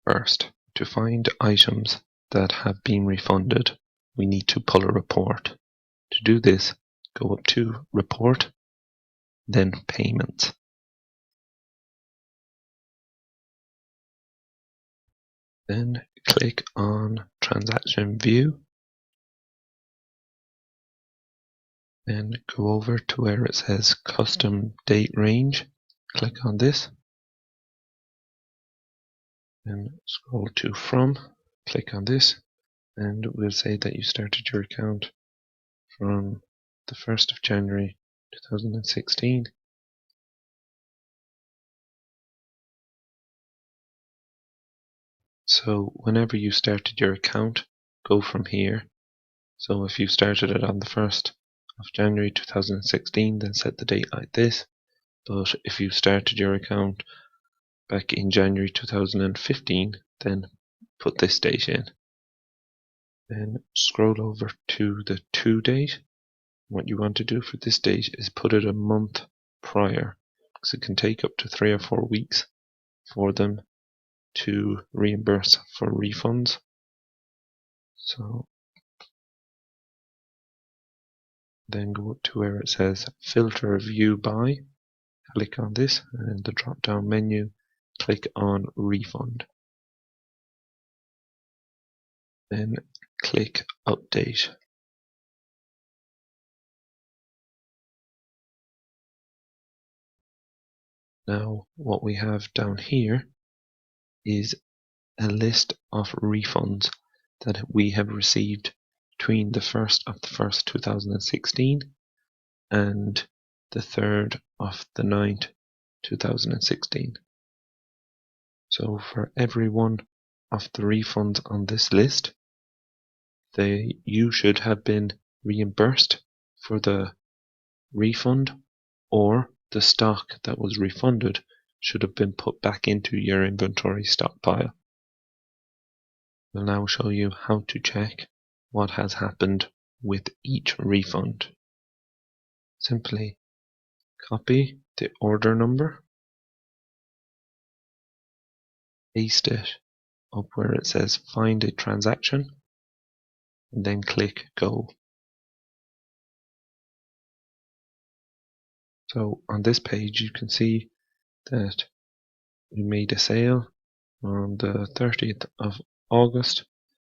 First, to find items that have been refunded, we need to pull a report. To do this, go up to Report, then Payments. Then click on Transaction View. Then go over to where it says Custom Date Range. Click on this. Then scroll to From. Click on this. And we'll say that you started your account from the 1st of January 2016. So whenever you started your account, go from here. So if you started it on the 1st of January 2016, then set the date like this. But if you started your account back in January 2015, then put this date in. Then scroll over to the to date. What you want to do for this date is put it a month prior, because it can take up to 3 or 4 weeks for them to reimburse for refunds. So then go up to where it says Filter View By. Click on this, and in the drop down menu, click on Refund. Then click Update. Now what we have down here is a list of refunds that we have received between the 1st of the 1st 2016 and the 3rd of the 9th 2016. So for every one of the refunds on this list, you should have been reimbursed for the refund, or the stock that was refunded should have been put back into your inventory stockpile. We'll now show you how to check what has happened with each refund. Simply copy the order number, paste it up where it says Find a Transaction, and then click Go. So on this page you can see that we made a sale on the 30th of August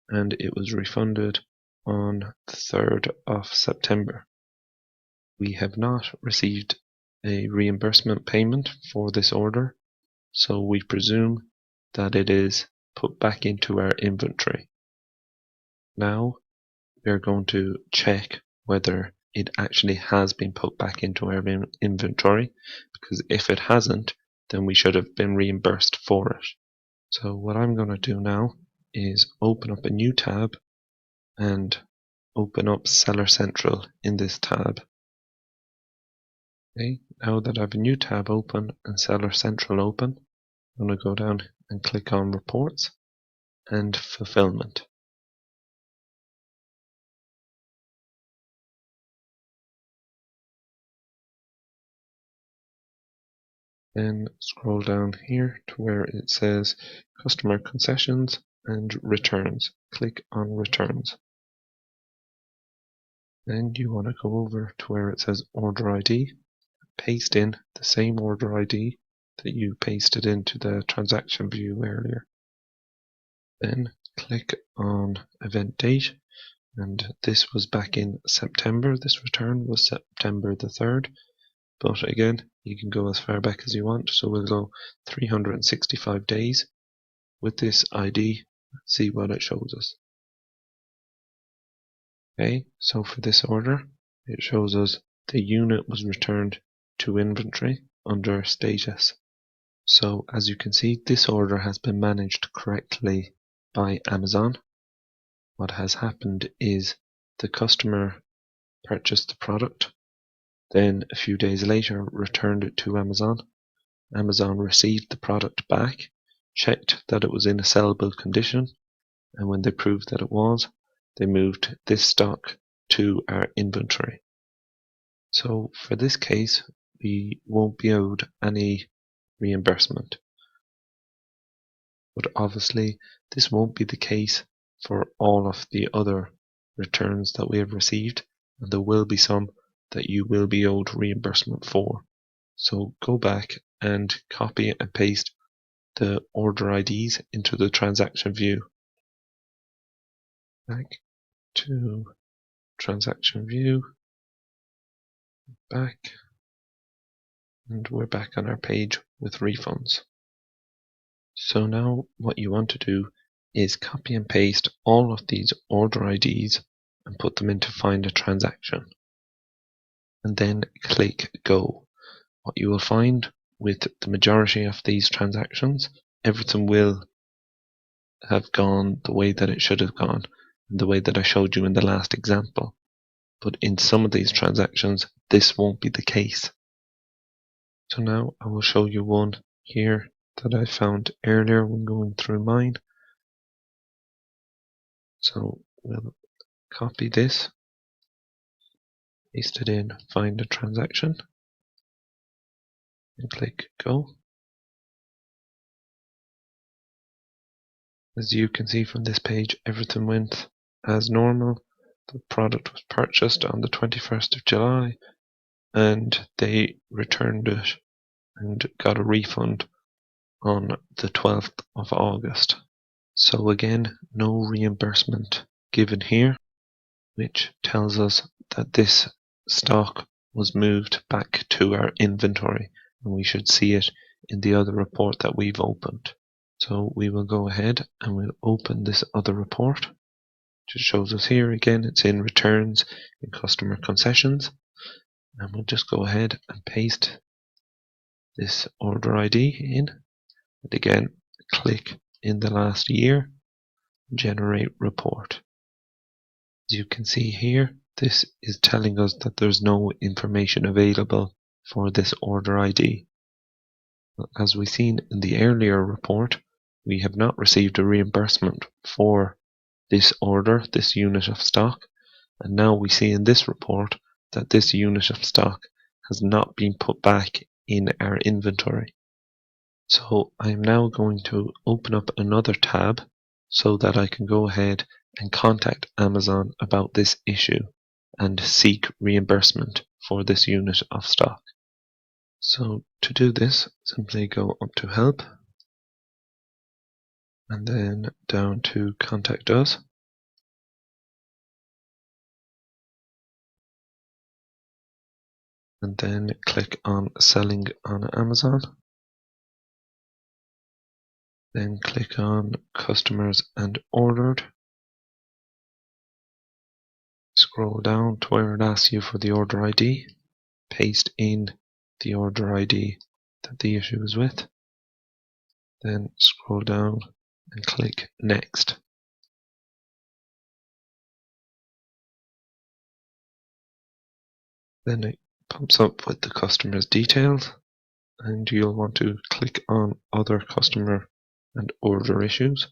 and it was refunded on the 3rd of September. We have not received a reimbursement payment for this order, so we presume that it is put back into our inventory. Now we are going to check whether it actually has been put back into our inventory, because if it hasn't, then we should have been reimbursed for it. So what I'm going to do now is open up a new tab and open up Seller Central in this tab. Okay, now that I have a new tab open and Seller Central open, I'm going to go down and click on Reports and Fulfillment. Then scroll down here to where it says Customer Concessions and Returns. Click on Returns. Then you want to go over to where it says Order ID. Paste in the same order ID that you pasted into the transaction view earlier. Then click on Event Date, and this was back in September. This return was September the 3rd. But again, you can go as far back as you want, so we'll go 365 days with this ID, see what it shows us. Okay, so for this order, it shows us the unit was returned to inventory under status. So as you can see, this order has been managed correctly by Amazon. What has happened is the customer purchased the product, then a few days later returned it to Amazon. Amazon received the product back, checked that it was in a sellable condition, and when they proved that it was, they moved this stock to our inventory. So for this case, we won't be owed any reimbursement. but obviously this won't be the case for all of the other returns that we have received, and there will be some that you will be owed reimbursement for. So go back and copy and paste the order IDs into the transaction view. Back to transaction view, back, and we're back on our page with refunds. So now what you want to do is copy and paste all of these order IDs and put them into find a transaction, and then click go. What you will find with the majority of these transactions, everything will have gone the way that it should have gone, the way that I showed you in the last example. But in some of these transactions, this won't be the case. So now I will show you one here that I found earlier when going through mine. So we'll copy this, paste it in, find a transaction, and click go. As you can see from this page, everything went as normal. The product was purchased on the 21st of July, and they returned it and got a refund on the 12th of August. So again, no reimbursement given here, which tells us that this stock was moved back to our inventory, and we should see it in the other report that we've opened. So we will go ahead and we'll open this other report. Just shows us here again, it's in returns in customer concessions, and we'll just go ahead and paste this order ID in, and again click in the last year, generate report. As you can see here, this is telling us that there's no information available for this order ID. As we've seen in the earlier report, we have not received a reimbursement for this order, this unit of stock, and now we see in this report that this unit of stock has not been put back in our inventory. So I'm now going to open up another tab so that I can go ahead and contact Amazon about this issue and seek reimbursement for this unit of stock. So to do this, simply go up to help and then down to contact us. And then click on selling on Amazon. Then click on customers and ordered. Scroll down to where it asks you for the order ID. Paste in the order ID that the issue is with. Then scroll down and click next. Then it pops up with the customer's details, and you'll want to click on other customer and order issues.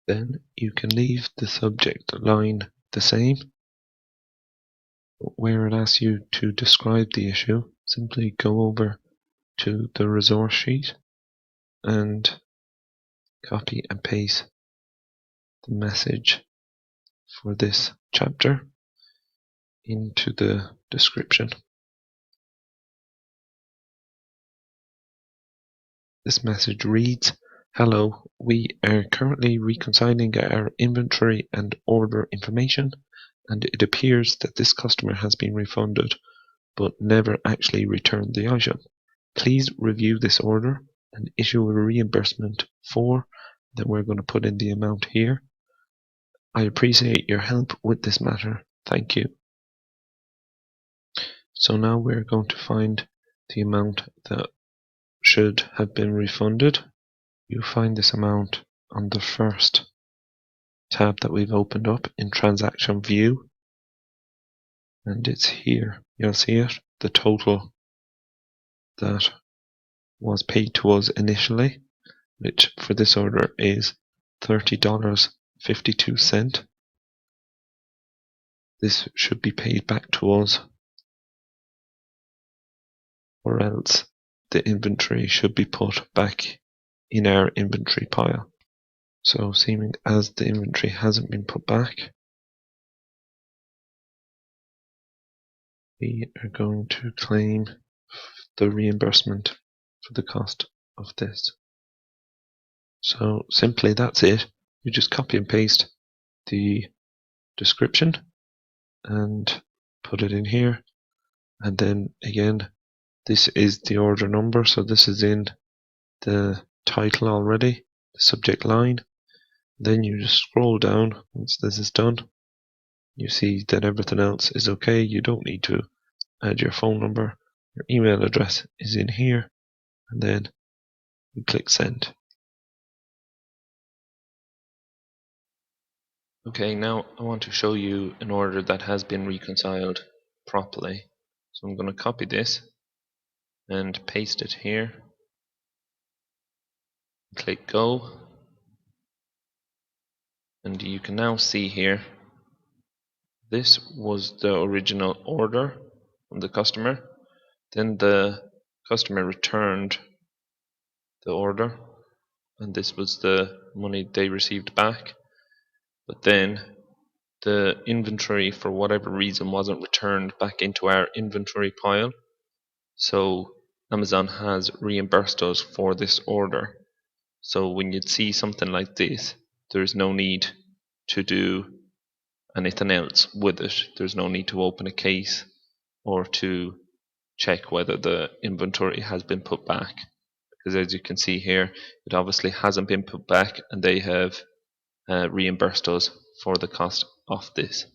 Then you can leave the subject line the same. Where it asks you to describe the issue, simply go over to the resource sheet and copy and paste the message for this chapter into the description. This message reads, "Hello, we are currently reconciling our inventory and order information, and it appears that this customer has been refunded but never actually returned the item. Please review this order and issue a reimbursement for," then we're going to put in the amount here. "I appreciate your help with this matter. Thank you." So now we're going to find the amount that should have been refunded. You find this amount on the first tab that we've opened up in transaction view, and it's here. You'll see it, the total that was paid to us initially, which for this order is $30.52. This should be paid back to us, or else the inventory should be put back in our inventory pile. So seeming as the inventory hasn't been put back, we are going to claim the reimbursement for the cost of this. So simply that's it. You just copy and paste the description and put it in here, and then again this is the order number, so this is in the title already, the subject line. Then you just scroll down. Once this is done, you see that everything else is okay. You don't need to add your phone number. Your email address is in here, and then you click send. Okay, now I want to show you an order that has been reconciled properly. So I'm going to copy this and paste it here. Click go, and you can now see here this was the original order from the customer. Then the customer returned the order, and this was the money they received back. But then the inventory, for whatever reason, wasn't returned back into our inventory pile. So Amazon has reimbursed us for this order. So when you'd see something like this, there's no need to do anything else with it. There's no need to open a case or to check whether the inventory has been put back, because as you can see here, it obviously hasn't been put back, and they have reimbursed us for the cost of this.